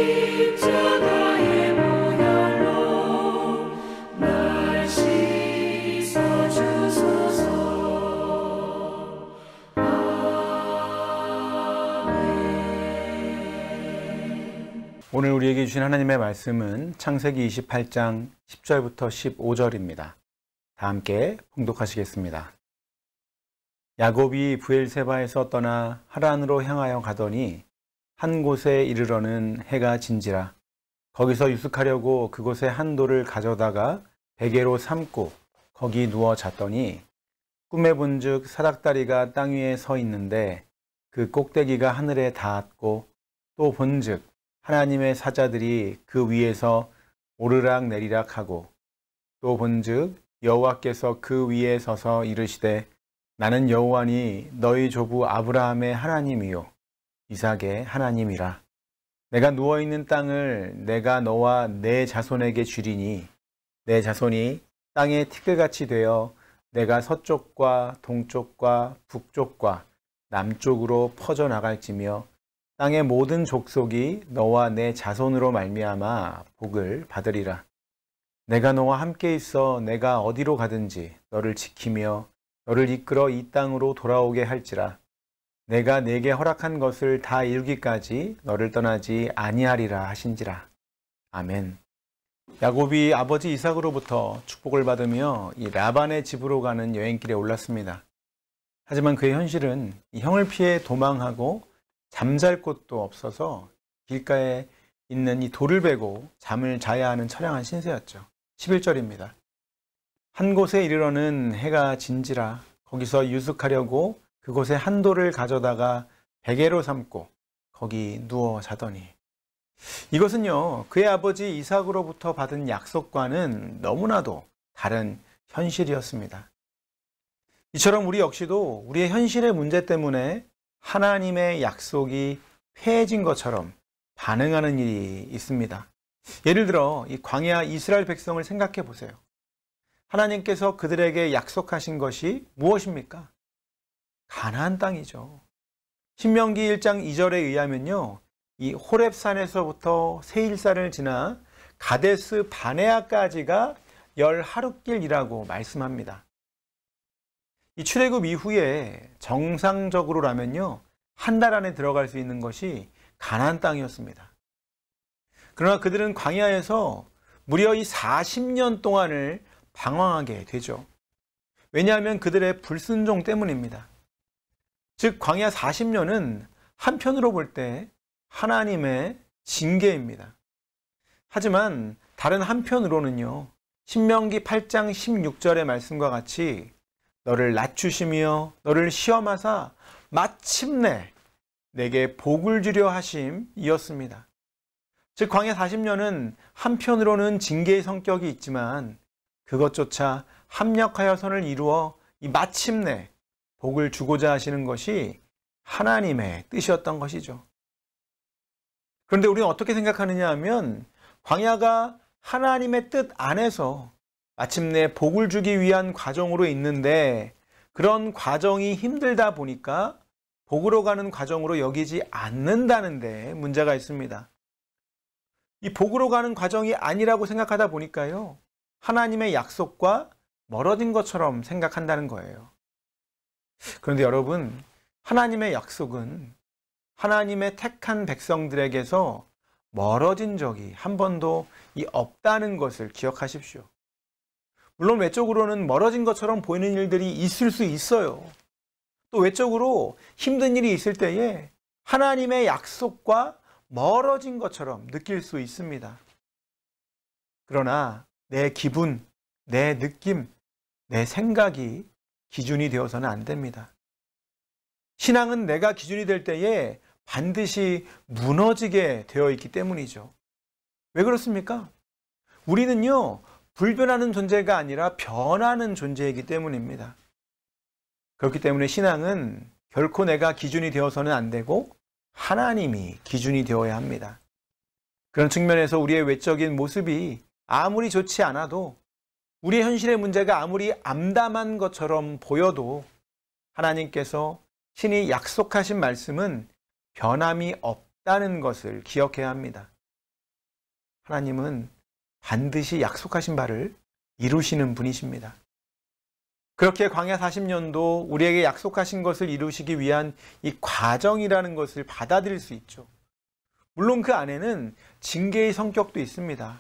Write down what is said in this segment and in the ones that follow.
십자가의 보혈로 날 씻어주소서. 오늘 우리에게 주신 하나님의 말씀은 창세기 28장 10절부터 15절입니다. 다 함께 봉독하시겠습니다. 야곱이 브엘세바에서 떠나 하란으로 향하여 가더니 한 곳에 이르러는 해가 진지라. 거기서 유숙하려고 그곳에 한 돌을 가져다가 베개로 삼고 거기 누워 잤더니 꿈에 본즉 사닥다리가 땅 위에 서 있는데 그 꼭대기가 하늘에 닿았고 또 본즉 하나님의 사자들이 그 위에서 오르락 내리락 하고 또 본즉 여호와께서 그 위에 서서 이르시되 나는 여호와니 너희 조부 아브라함의 하나님이요 이삭의 하나님이라. 내가 누워있는 땅을 내가 너와 내 자손에게 주리니 내 자손이 땅의 티끌같이 되어 내가 서쪽과 동쪽과 북쪽과 남쪽으로 퍼져나갈지며 땅의 모든 족속이 너와 내 자손으로 말미암아 복을 받으리라. 내가 너와 함께 있어 내가 어디로 가든지 너를 지키며 너를 이끌어 이 땅으로 돌아오게 할지라. 내가 네게 허락한 것을 다 이루기까지 너를 떠나지 아니하리라 하신지라. 아멘. 야곱이 아버지 이삭으로부터 축복을 받으며 이 라반의 집으로 가는 여행길에 올랐습니다. 하지만 그의 현실은 이 형을 피해 도망하고 잠잘 곳도 없어서 길가에 있는 이 돌을 베고 잠을 자야 하는 처량한 신세였죠. 11절입니다. 한 곳에 이르러는 해가 진지라. 거기서 유숙하려고 그곳에 한 돌을 가져다가 베개로 삼고 거기 누워 자더니. 이것은요, 그의 아버지 이삭으로부터 받은 약속과는 너무나도 다른 현실이었습니다. 이처럼 우리 역시도 우리의 현실의 문제 때문에 하나님의 약속이 폐해진 것처럼 반응하는 일이 있습니다. 예를 들어 이 광야 이스라엘 백성을 생각해 보세요. 하나님께서 그들에게 약속하신 것이 무엇입니까? 가나안 땅이죠. 신명기 1장 2절에 의하면요, 이 호렙산에서부터 세일산을 지나 가데스 바네아까지가 10하룻길이라고 말씀합니다. 이 출애굽 이후에 정상적으로라면요, 한 달 안에 들어갈 수 있는 것이 가나안 땅이었습니다. 그러나 그들은 광야에서 무려 이 40년 동안을 방황하게 되죠. 왜냐하면 그들의 불순종 때문입니다. 즉 광야 40년은 한편으로 볼 때 하나님의 징계입니다. 하지만 다른 한편으로는요, 신명기 8장 16절의 말씀과 같이 너를 낮추시며 너를 시험하사 마침내 내게 복을 주려 하심이었습니다. 즉 광야 40년은 한편으로는 징계의 성격이 있지만 그것조차 합력하여 선을 이루어 이 마침내 복을 주고자 하시는 것이 하나님의 뜻이었던 것이죠. 그런데 우리는 어떻게 생각하느냐 하면 광야가 하나님의 뜻 안에서 마침내 복을 주기 위한 과정으로 있는데 그런 과정이 힘들다 보니까 복으로 가는 과정으로 여기지 않는다는 데 문제가 있습니다. 이 복으로 가는 과정이 아니라고 생각하다 보니까요, 하나님의 약속과 멀어진 것처럼 생각한다는 거예요. 그런데 여러분, 하나님의 약속은 하나님의 택한 백성들에게서 멀어진 적이 한 번도 없다는 것을 기억하십시오. 물론 외적으로는 멀어진 것처럼 보이는 일들이 있을 수 있어요. 또 외적으로 힘든 일이 있을 때에 하나님의 약속과 멀어진 것처럼 느낄 수 있습니다. 그러나 내 기분, 내 느낌, 내 생각이 기준이 되어서는 안 됩니다. 신앙은 내가 기준이 될 때에 반드시 무너지게 되어 있기 때문이죠. 왜 그렇습니까? 우리는요, 불변하는 존재가 아니라 변하는 존재이기 때문입니다. 그렇기 때문에 신앙은 결코 내가 기준이 되어서는 안 되고 하나님이 기준이 되어야 합니다. 그런 측면에서 우리의 외적인 모습이 아무리 좋지 않아도, 우리의 현실의 문제가 아무리 암담한 것처럼 보여도 하나님께서 신이 약속하신 말씀은 변함이 없다는 것을 기억해야 합니다. 하나님은 반드시 약속하신 바를 이루시는 분이십니다. 그렇게 광야 40년도 우리에게 약속하신 것을 이루시기 위한 이 과정이라는 것을 받아들일 수 있죠. 물론 그 안에는 징계의 성격도 있습니다.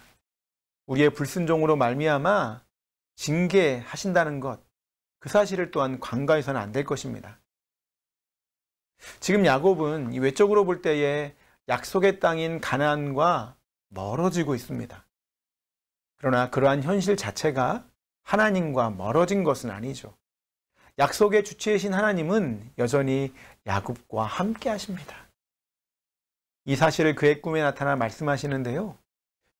우리의 불순종으로 말미암아 징계하신다는 것, 그 사실을 또한 간과해서는 안 될 것입니다. 지금 야곱은 외적으로 볼 때에 약속의 땅인 가나안과 멀어지고 있습니다. 그러나 그러한 현실 자체가 하나님과 멀어진 것은 아니죠. 약속의 주체이신 하나님은 여전히 야곱과 함께 하십니다. 이 사실을 그의 꿈에 나타나 말씀하시는데요.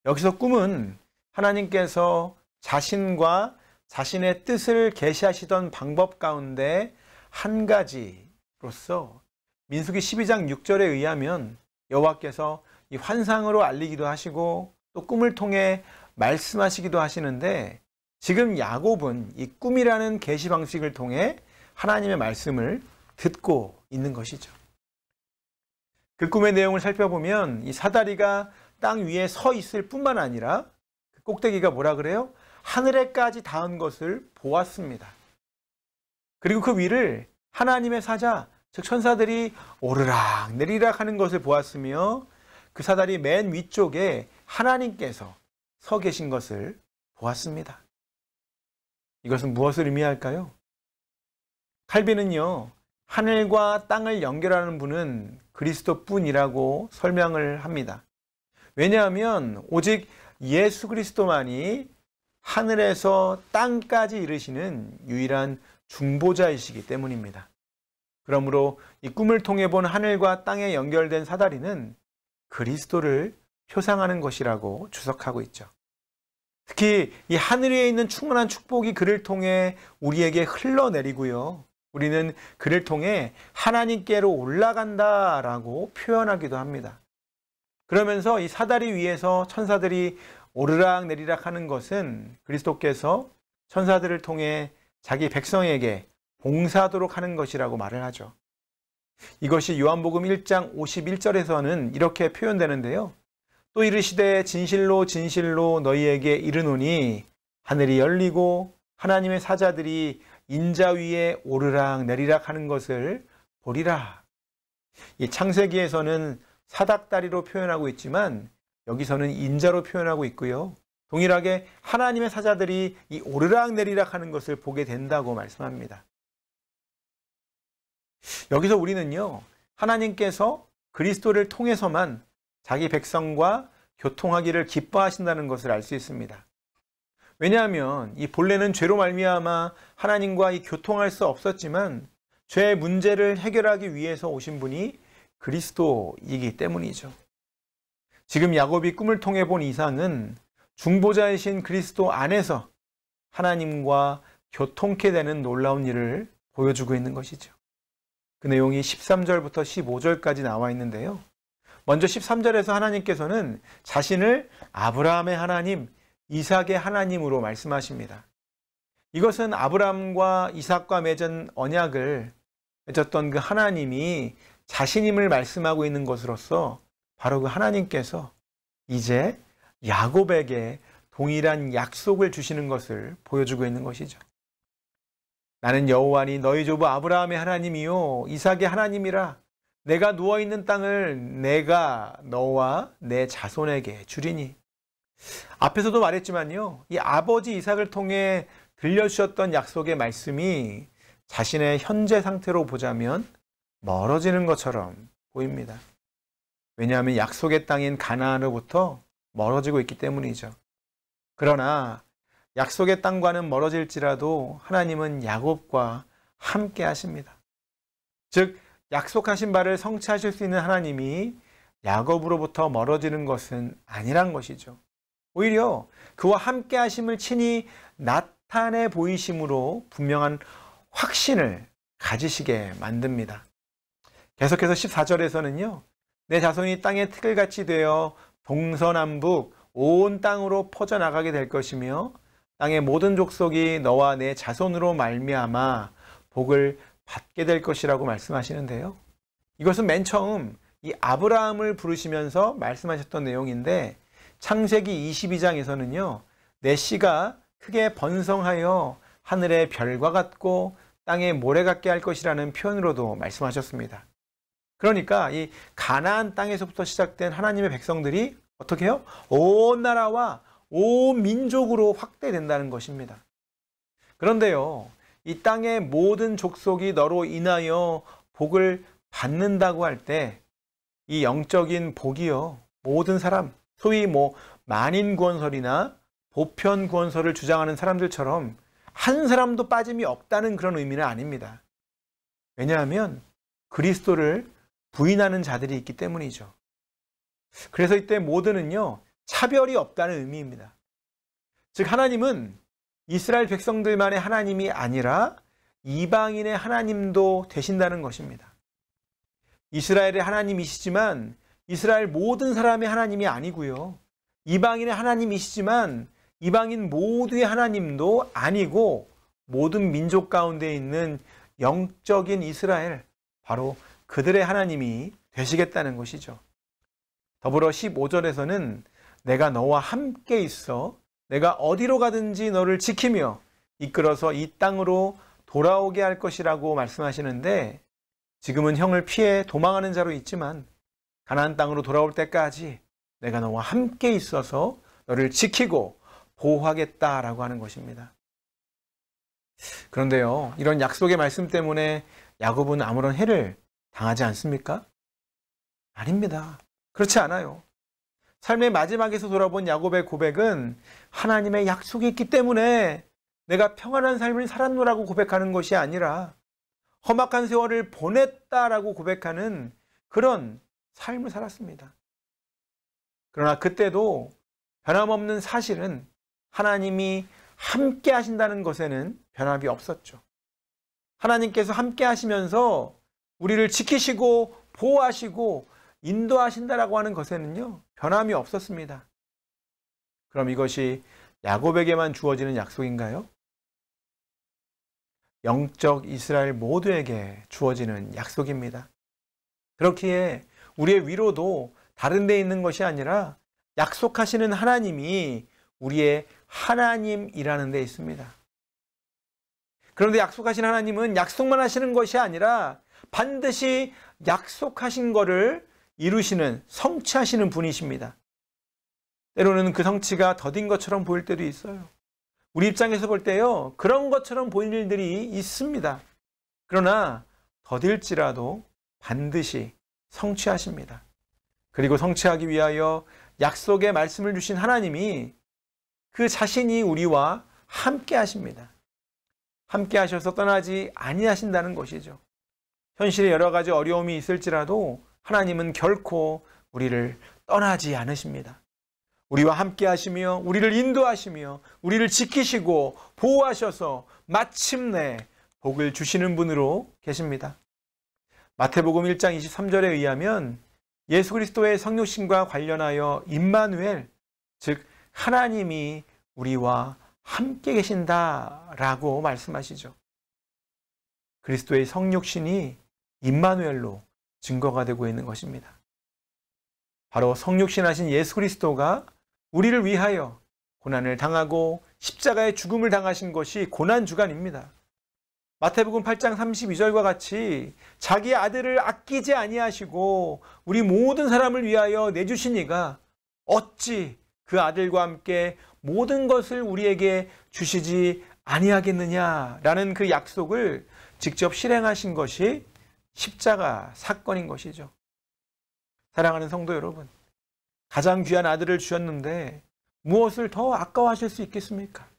여기서 꿈은 하나님께서 자신과 자신의 뜻을 계시하시던 방법 가운데 한 가지로서 민수기 12장 6절에 의하면 여호와께서 이 환상으로 알리기도 하시고 또 꿈을 통해 말씀하시기도 하시는데, 지금 야곱은 이 꿈이라는 계시 방식을 통해 하나님의 말씀을 듣고 있는 것이죠. 그 꿈의 내용을 살펴보면 이 사다리가 땅 위에 서 있을 뿐만 아니라 그 꼭대기가 뭐라 그래요? 하늘에까지 닿은 것을 보았습니다. 그리고 그 위를 하나님의 사자, 즉 천사들이 오르락 내리락 하는 것을 보았으며 그 사다리 맨 위쪽에 하나님께서 서 계신 것을 보았습니다. 이것은 무엇을 의미할까요? 칼빈은요, 하늘과 땅을 연결하는 분은 그리스도뿐이라고 설명을 합니다. 왜냐하면 오직 예수 그리스도만이 하늘에서 땅까지 이르시는 유일한 중보자이시기 때문입니다. 그러므로 이 꿈을 통해 본 하늘과 땅에 연결된 사다리는 그리스도를 표상하는 것이라고 주석하고 있죠. 특히 이 하늘 위에 있는 충만한 축복이 그를 통해 우리에게 흘러내리고요, 우리는 그를 통해 하나님께로 올라간다라고 표현하기도 합니다. 그러면서 이 사다리 위에서 천사들이 오르락 내리락 하는 것은 그리스도께서 천사들을 통해 자기 백성에게 봉사하도록 하는 것이라고 말을 하죠. 이것이 요한복음 1장 51절에서는 이렇게 표현되는데요. 또 이르시되 진실로 진실로 너희에게 이르노니 하늘이 열리고 하나님의 사자들이 인자 위에 오르락 내리락 하는 것을 보리라. 이 창세기에서는 사닥다리로 표현하고 있지만 여기서는 인자로 표현하고 있고요. 동일하게 하나님의 사자들이 이 오르락 내리락 하는 것을 보게 된다고 말씀합니다. 여기서 우리는요, 하나님께서 그리스도를 통해서만 자기 백성과 교통하기를 기뻐하신다는 것을 알 수 있습니다. 왜냐하면 이 본래는 죄로 말미암아 하나님과 이 교통할 수 없었지만 죄의 문제를 해결하기 위해서 오신 분이 그리스도이기 때문이죠. 지금 야곱이 꿈을 통해 본 이상은 중보자이신 그리스도 안에서 하나님과 교통케 되는 놀라운 일을 보여주고 있는 것이죠. 그 내용이 13절부터 15절까지 나와 있는데요. 먼저 13절에서 하나님께서는 자신을 아브라함의 하나님, 이삭의 하나님으로 말씀하십니다. 이것은 아브라함과 이삭과 맺은 언약을 맺었던 그 하나님이 자신임을 말씀하고 있는 것으로서 바로 그 하나님께서 이제 야곱에게 동일한 약속을 주시는 것을 보여주고 있는 것이죠. 나는 여호와니 너희 조부 아브라함의 하나님이요 이삭의 하나님이라. 내가 누워있는 땅을 내가 너와 내 자손에게 주리니. 앞에서도 말했지만요, 이 아버지 이삭을 통해 들려주셨던 약속의 말씀이 자신의 현재 상태로 보자면 멀어지는 것처럼 보입니다. 왜냐하면 약속의 땅인 가나안으로부터 멀어지고 있기 때문이죠. 그러나 약속의 땅과는 멀어질지라도 하나님은 야곱과 함께 하십니다. 즉 약속하신 바를 성취하실 수 있는 하나님이 야곱으로부터 멀어지는 것은 아니란 것이죠. 오히려 그와 함께 하심을 친히 나타내 보이심으로 분명한 확신을 가지시게 만듭니다. 계속해서 14절에서는요. 내 자손이 땅의 티끌같이 되어 동서남북 온 땅으로 퍼져나가게 될 것이며 땅의 모든 족속이 너와 내 자손으로 말미암아 복을 받게 될 것이라고 말씀하시는데요. 이것은 맨 처음 이 아브라함을 부르시면서 말씀하셨던 내용인데 창세기 22장에서는요. 내 씨가 크게 번성하여 하늘의 별과 같고 땅의 모래 같게 할 것이라는 표현으로도 말씀하셨습니다. 그러니까 이 가나안 땅에서부터 시작된 하나님의 백성들이 어떻게 해요? 온 나라와 온 민족으로 확대된다는 것입니다. 그런데요, 이 땅의 모든 족속이 너로 인하여 복을 받는다고 할 때 이 영적인 복이요, 모든 사람, 소위 만인구원설이나 보편구원설을 주장하는 사람들처럼 한 사람도 빠짐이 없다는 그런 의미는 아닙니다. 왜냐하면 그리스도를 부인하는 자들이 있기 때문이죠. 그래서 이때 모두는요, 차별이 없다는 의미입니다. 즉 하나님은 이스라엘 백성들만의 하나님이 아니라 이방인의 하나님도 되신다는 것입니다. 이스라엘의 하나님이시지만 이스라엘 모든 사람의 하나님이 아니고요. 이방인의 하나님이시지만 이방인 모두의 하나님도 아니고 모든 민족 가운데 있는 영적인 이스라엘, 바로 그들의 하나님이 되시겠다는 것이죠. 더불어 15절에서는 내가 너와 함께 있어 내가 어디로 가든지 너를 지키며 이끌어서 이 땅으로 돌아오게 할 것이라고 말씀하시는데, 지금은 형을 피해 도망하는 자로 있지만 가나안 땅으로 돌아올 때까지 내가 너와 함께 있어서 너를 지키고 보호하겠다라고 하는 것입니다. 그런데요, 이런 약속의 말씀 때문에 야곱은 아무런 해를 당하지 않습니까? 아닙니다. 그렇지 않아요. 삶의 마지막에서 돌아본 야곱의 고백은 하나님의 약속이 있기 때문에 내가 평안한 삶을 살았노라고 고백하는 것이 아니라 험악한 세월을 보냈다라고 고백하는 그런 삶을 살았습니다. 그러나 그때도 변함없는 사실은 하나님이 함께 하신다는 것에는 변함이 없었죠. 하나님께서 함께 하시면서 우리를 지키시고 보호하시고 인도하신다라고 하는 것에는요, 변함이 없었습니다. 그럼 이것이 야곱에게만 주어지는 약속인가요? 영적 이스라엘 모두에게 주어지는 약속입니다. 그렇기에 우리의 위로도 다른 데 있는 것이 아니라 약속하시는 하나님이 우리의 하나님이라는 데 있습니다. 그런데 약속하신 하나님은 약속만 하시는 것이 아니라 반드시 약속하신 것을 이루시는, 성취하시는 분이십니다. 때로는 그 성취가 더딘 것처럼 보일 때도 있어요. 우리 입장에서 볼 때요, 그런 것처럼 보이는 일들이 있습니다. 그러나 더딜지라도 반드시 성취하십니다. 그리고 성취하기 위하여 약속의 말씀을 주신 하나님이 그 자신이 우리와 함께 하십니다. 함께 하셔서 떠나지 아니하신다는 것이죠. 현실에 여러 가지 어려움이 있을지라도 하나님은 결코 우리를 떠나지 않으십니다. 우리와 함께 하시며 우리를 인도하시며 우리를 지키시고 보호하셔서 마침내 복을 주시는 분으로 계십니다. 마태복음 1장 23절에 의하면 예수 그리스도의 성육신과 관련하여 임마누엘, 즉 하나님이 우리와 함께 계신다라고 말씀하시죠. 그리스도의 성육신이 임마누엘로 증거가 되고 있는 것입니다. 바로 성육신하신 예수 그리스도가 우리를 위하여 고난을 당하고 십자가의 죽음을 당하신 것이 고난주간입니다. 마태복음 8장 32절과 같이 자기 아들을 아끼지 아니하시고 우리 모든 사람을 위하여 내주신 이가 어찌 그 아들과 함께 모든 것을 우리에게 주시지 아니하겠느냐라는 그 약속을 직접 실행하신 것이 십자가 사건인 것이죠. 사랑하는 성도 여러분, 가장 귀한 아들을 주셨는데 무엇을 더 아까워하실 수 있겠습니까?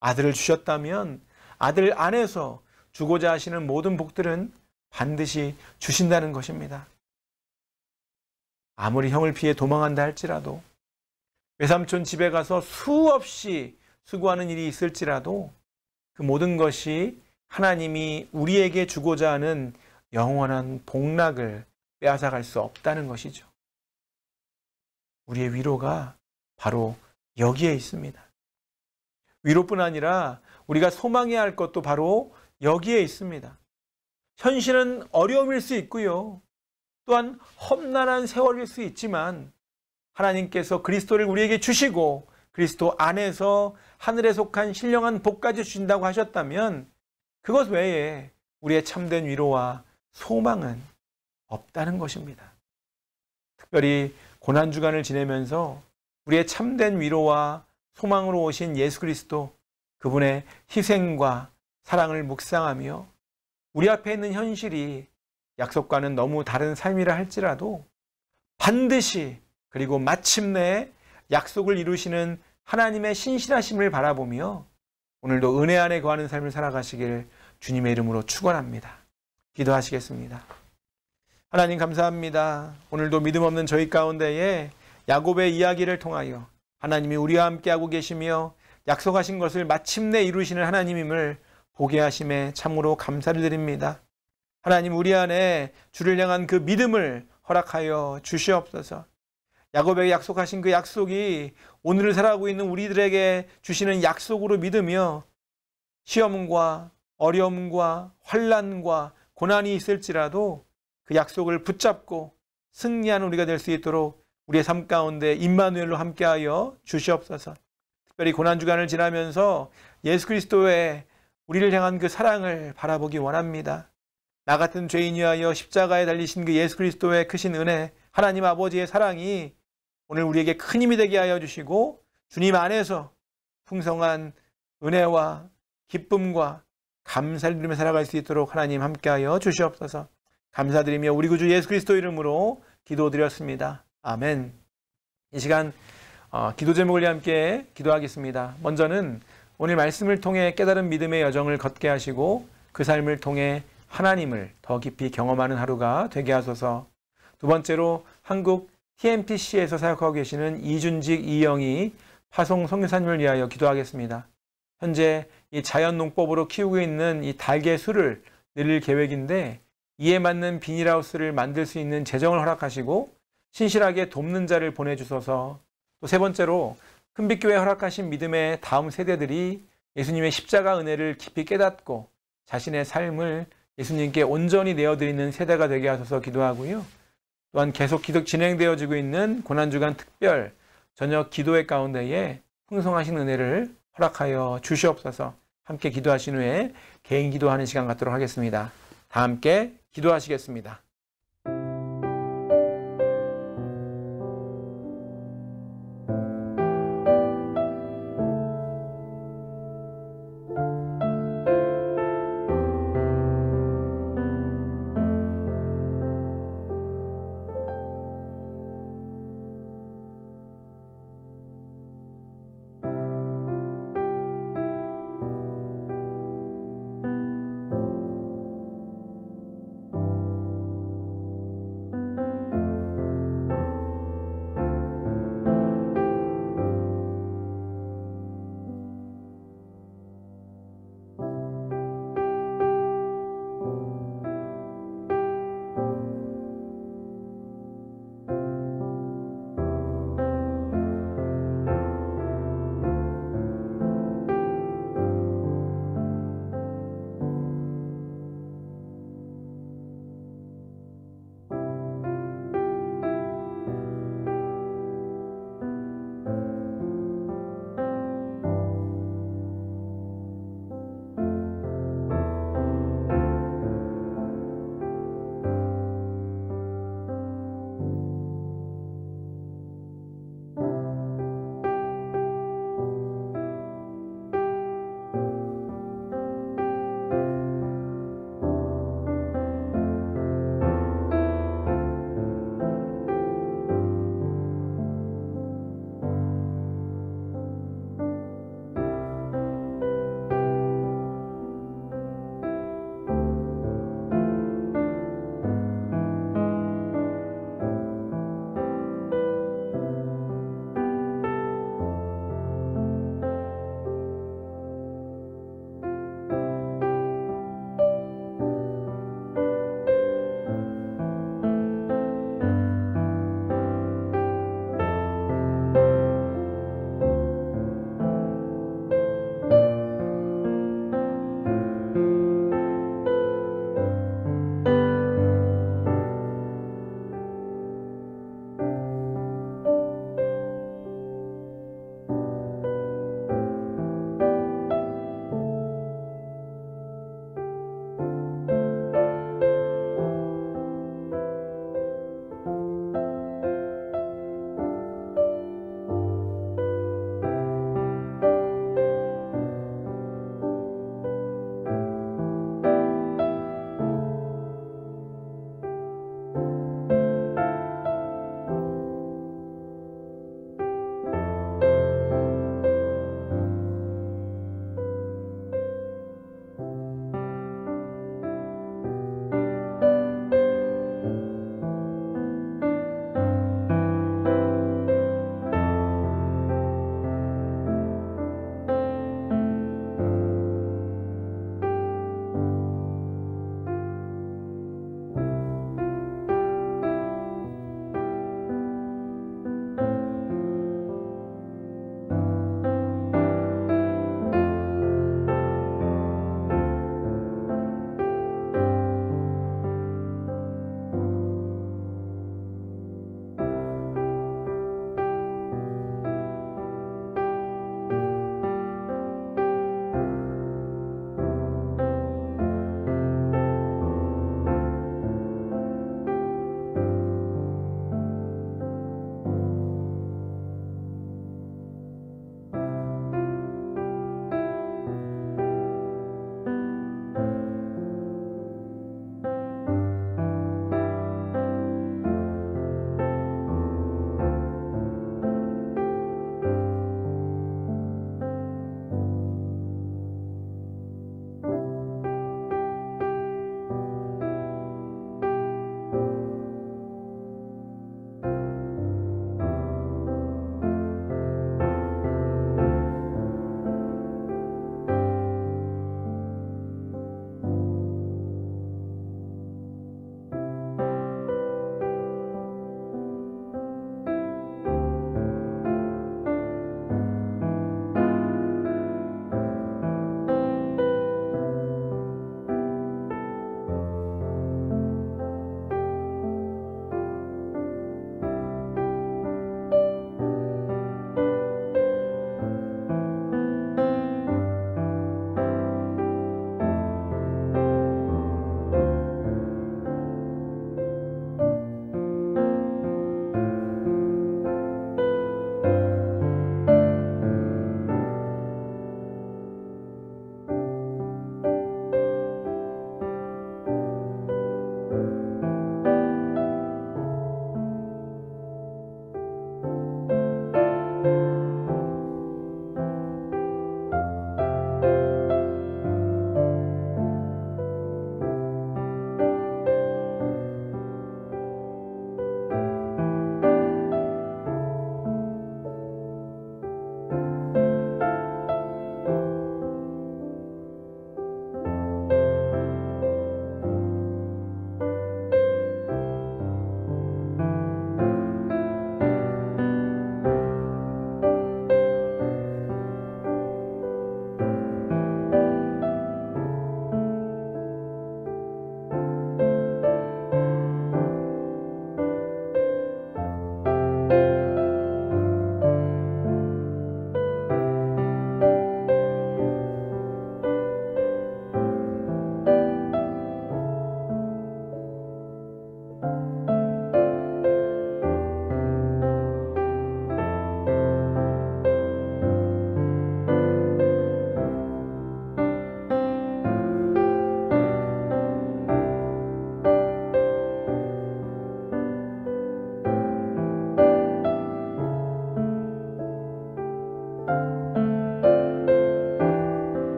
아들을 주셨다면 아들 안에서 주고자 하시는 모든 복들은 반드시 주신다는 것입니다. 아무리 형을 피해 도망한다 할지라도, 외삼촌 집에 가서 수없이 수고하는 일이 있을지라도 그 모든 것이 하나님이 우리에게 주고자 하는 영원한 복락을 빼앗아갈 수 없다는 것이죠. 우리의 위로가 바로 여기에 있습니다. 위로뿐 아니라 우리가 소망해야 할 것도 바로 여기에 있습니다. 현실은 어려움일 수 있고요. 또한 험난한 세월일 수 있지만 하나님께서 그리스도를 우리에게 주시고 그리스도 안에서 하늘에 속한 신령한 복까지 주신다고 하셨다면 그것 외에 우리의 참된 위로와 소망은 없다는 것입니다. 특별히 고난주간을 지내면서 우리의 참된 위로와 소망으로 오신 예수 그리스도, 그분의 희생과 사랑을 묵상하며 우리 앞에 있는 현실이 약속과는 너무 다른 삶이라 할지라도 반드시 그리고 마침내 약속을 이루시는 하나님의 신실하심을 바라보며 오늘도 은혜 안에 거하는 삶을 살아가시길 주님의 이름으로 축원합니다. 기도하시겠습니다. 하나님 감사합니다. 오늘도 믿음 없는 저희 가운데에 야곱의 이야기를 통하여 하나님이 우리와 함께하고 계시며 약속하신 것을 마침내 이루시는 하나님임을 보게 하심에 참으로 감사를 드립니다. 하나님, 우리 안에 주를 향한 그 믿음을 허락하여 주시옵소서. 야곱에게 약속하신 그 약속이 오늘을 살아가고 있는 우리들에게 주시는 약속으로 믿으며 시험과 어려움과 환난과 고난이 있을지라도 그 약속을 붙잡고 승리하는 우리가 될 수 있도록 우리의 삶 가운데 임마누엘로 함께하여 주시옵소서. 특별히 고난주간을 지나면서 예수 그리스도의 우리를 향한 그 사랑을 바라보기 원합니다. 나 같은 죄인이 위하여 십자가에 달리신 그 예수 그리스도의 크신 은혜, 하나님 아버지의 사랑이 오늘 우리에게 큰 힘이 되게 하여 주시고 주님 안에서 풍성한 은혜와 기쁨과 감사를 드리며 살아갈 수 있도록 하나님 함께하여 주시옵소서. 감사드리며 우리 구주 예수 그리스도 이름으로 기도드렸습니다. 아멘. 이 시간 기도 제목을 함께 기도하겠습니다. 먼저는 오늘 말씀을 통해 깨달은 믿음의 여정을 걷게 하시고 그 삶을 통해 하나님을 더 깊이 경험하는 하루가 되게 하소서. 두 번째로 한국 TMPC에서 사역하고 계시는 이준직 이영희 파송 선교사님을 위하여 기도하겠습니다. 현재 이 자연농법으로 키우고 있는 이 달걀수를 늘릴 계획인데 이에 맞는 비닐하우스를 만들 수 있는 재정을 허락하시고 신실하게 돕는 자를 보내주소서. 또 세 번째로 큰빛교회 허락하신 믿음의 다음 세대들이 예수님의 십자가 은혜를 깊이 깨닫고 자신의 삶을 예수님께 온전히 내어드리는 세대가 되게 하소서 기도하고요. 또한 계속 진행되어지고 있는 고난주간 특별 저녁 기도회 가운데에 풍성하신 은혜를 허락하여 주시옵소서. 함께 기도하신 후에 개인 기도하는 시간 갖도록 하겠습니다. 다 함께 기도하시겠습니다.